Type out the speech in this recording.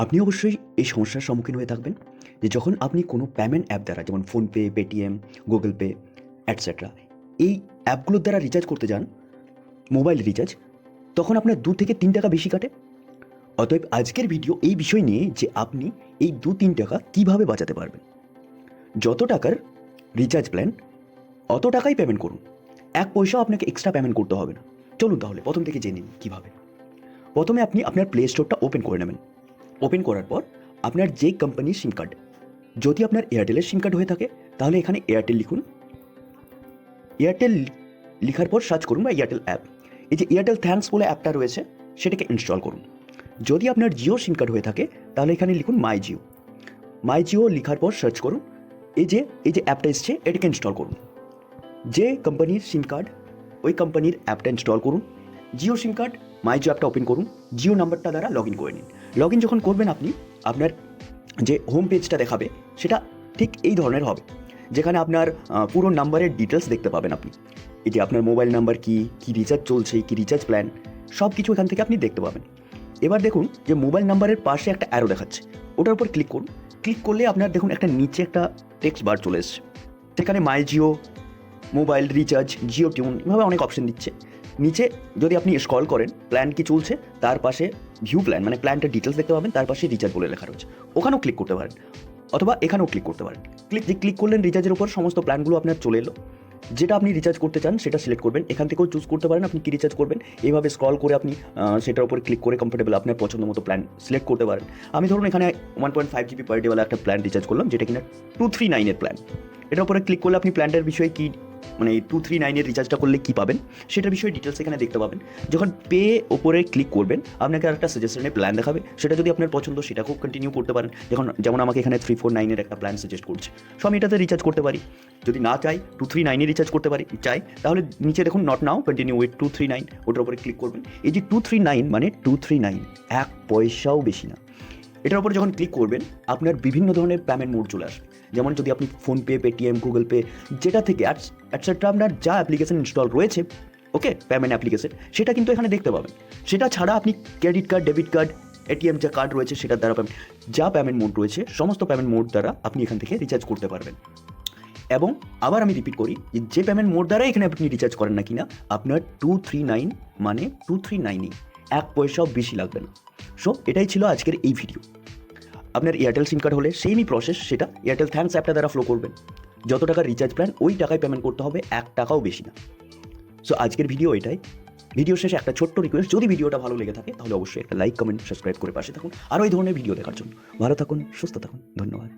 আপনি অবশ্যই এই সমস্যার সম্মুখীন হয়ে থাকবেন যে যখন আপনি কোনো পেমেন্ট অ্যাপ দ্বারা যেমন PhonePe, Paytm, Google pay etcetera এই অ্যাপগুলোর দ্বারা রিচার্জ করতে যান, মোবাইল রিচার্জ, তখন আপনার 2 থেকে 3 টাকা বেশি কাটে। অতএব আজকের ভিডিও এই বিষয় নিয়ে যে আপনি এই 2-3 টাকা কীভাবে বাঁচাতে পারবেন। যত টাকার রিচার্জ প্ল্যান অত টাকাই পেমেন্ট করুন, 1 পয়সাও আপনাকে এক্সট্রা পেমেন্ট করতে হবে না। চলুন তাহলে প্রথম থেকে জেনে নিন কীভাবে। প্রথমে আপনি আপনার প্লে স্টোরটা ওপেন করে নেবেন। ওপেন করার পর আপনার যে কোম্পানির সিম কার্ড, যদি আপনার এয়ারটেলের সিম কার্ড হয়ে থাকে তাহলে এখানে এয়ারটেল লিখুন। এয়ারটেল লিখার পর সার্চ করুন বা এয়ারটেল অ্যাপ, এই যে এয়ারটেল থ্যাঙ্কস বলে অ্যাপটা রয়েছে সেটাকে ইনস্টল করুন। যদি আপনার জিও সিম কার্ড হয়ে থাকে তাহলে এখানে লিখুন মাই জিও। মাই জিও লিখার পর সার্চ করুন, এই যে অ্যাপটা এসছে এটাকে ইনস্টল করুন। যে কোম্পানির সিম কার্ড ওই কোম্পানির অ্যাপটা ইনস্টল করুন। জিও সিম কার্ড মাই জিও অ্যাপটা ওপেন করুন, জিও নাম্বারটা দ্বারা লগ ইন করে নিন। লগ ইন যখন করবেন আপনি, আপনার যে হোম পেজটা দেখাবে সেটা ঠিক এই ধরনের হবে, যেখানে আপনার পুরো নাম্বারের ডিটেলস দেখতে পাবেন আপনি। এই যে আপনার মোবাইল নাম্বার কী রিচার্জ চলছে, কী রিচার্জ প্ল্যান, সব কিছু এখান থেকে আপনি দেখতে পাবেন। এবার দেখুন যে মোবাইল নাম্বারের পাশে একটা অ্যারো দেখাচ্ছে, ওটার উপর ক্লিক করুন। ক্লিক করলে আপনার দেখুন একটা নিচে একটা টেক্সট বার চলে এসছে, সেখানে my Jio, mobile recharge, Jio tune, এভাবে অনেক অপশন দিচ্ছে। নিচে যদি আপনি স্ক্রল করেন প্ল্যান কি চলছে তার পাশে ভিউ প্ল্যান মানে প্ল্যানটার ডিটেলস দেখতে পাবেন, তার পাশে রিচার্জ বলে লেখা রয়েছে, ওখানেও ক্লিক করতে পারেন অথবা এখানেও ক্লিক করতে পারেন। ক্লিক করলেন রিচার্জের উপর সমস্ত প্ল্যানগুলো আপনার চলে এলো। যেটা আপনি রিচার্জ করতে চান সেটা সিলেক্ট করবেন, এখান থেকেও চুজ করতে পারেন আপনি কী রিচার্জ করবেন। এইভাবে স্ক্রল করে আপনি সেটার উপর ক্লিক করে কমফোর্টেবল আপনার পছন্দ মতো প্ল্যান সিলেক্ট করতে পারেন। আমি ধরুন এখানে 1.5 GB পার ডে একটা প্ল্যান রিচার্জ করলাম, যেটা কিনা 239 প্ল্যান। এটার উপরে ক্লিক করলে আপনি প্ল্যানটার বিষয়ে কী মানে 239 রিচার্জটা করলে কী পাবেন সেটার বিষয়ে ডিটেলস এখানে দেখতে পাবেন। যখন পে ওপরে ক্লিক করবেন আপনাকে আরেকটা সাজেশনের প্ল্যান দেখাবে, সেটা যদি আপনার পছন্দ সেটাকেও কন্টিনিউ করতে পারেন। যেমন আমাকে এখানে 349 একটা প্ল্যান সাজেস্ট করছে, সো আমি এটাতে রিচার্জ করতে পারি। যদি না চাই 239 রিচার্জ করতে চাই তাহলে নিচে দেখুন নট নাও কন্টিনিউ উইথ 239, ওটার উপরে ক্লিক করবেন। এই যে 239 মানে 239, 1 পয়সাও বেশি না। এটার উপরে যখন ক্লিক করবেন আপনার বিভিন্ন ধরনের পেমেন্ট মোড চলে আসবে, যেমন যদি আপনি ফোনপে, পেটিএম, গুগল পে যেটা থেকে অ্যাটসেট্রা আপনার যা অ্যাপ্লিকেশন ইনস্টল রয়েছে, ওকে পেমেন্ট অ্যাপ্লিকেশন, সেটা কিন্তু এখানে দেখতে পাবেন। সেটা ছাড়া আপনি credit card, debit card, ATM যা কার্ড রয়েছে সেটার দ্বারা যা পেমেন্ট মোড রয়েছে সমস্ত পেমেন্ট মোড দ্বারা আপনি এখান থেকে রিচার্জ করতে পারবেন। এবং আবার আমি রিপিট করি, যে পেমেন্ট মোড দ্বারা এখানে আপনি রিচার্জ করেন না কিনা আপনার 239 মানে 239ই, 1 পয়সাও বেশি লাগবে না। সো এটাই ছিল আজকের এই ভিডিও। আপনার এয়ারটেল সিম কার্ড হলে সেমই প্রসেস, সেটা এয়ারটেল থ্যাঙ্কস অ্যাপটা দ্বারা ফ্লো করবেন। যত টাকার রিচার্জ প্ল্যান ওই টাকায় পেমেন্ট করতে হবে, 1 টাকাও বেশি না। সো আজকের ভিডিও এটাই। ভিডিও শেষে একটা ছোট্ট রিকোয়েস্ট, যদি ভিডিওটা ভালো লেগে থাকে তাহলে অবশ্যই একটা লাইক, কমেন্ট, সাবস্ক্রাইব করে পাশে থাকুন আরও এই ধরনের ভিডিও দেখার জন্য। ভালো থাকুন, সুস্থ থাকুন, ধন্যবাদ।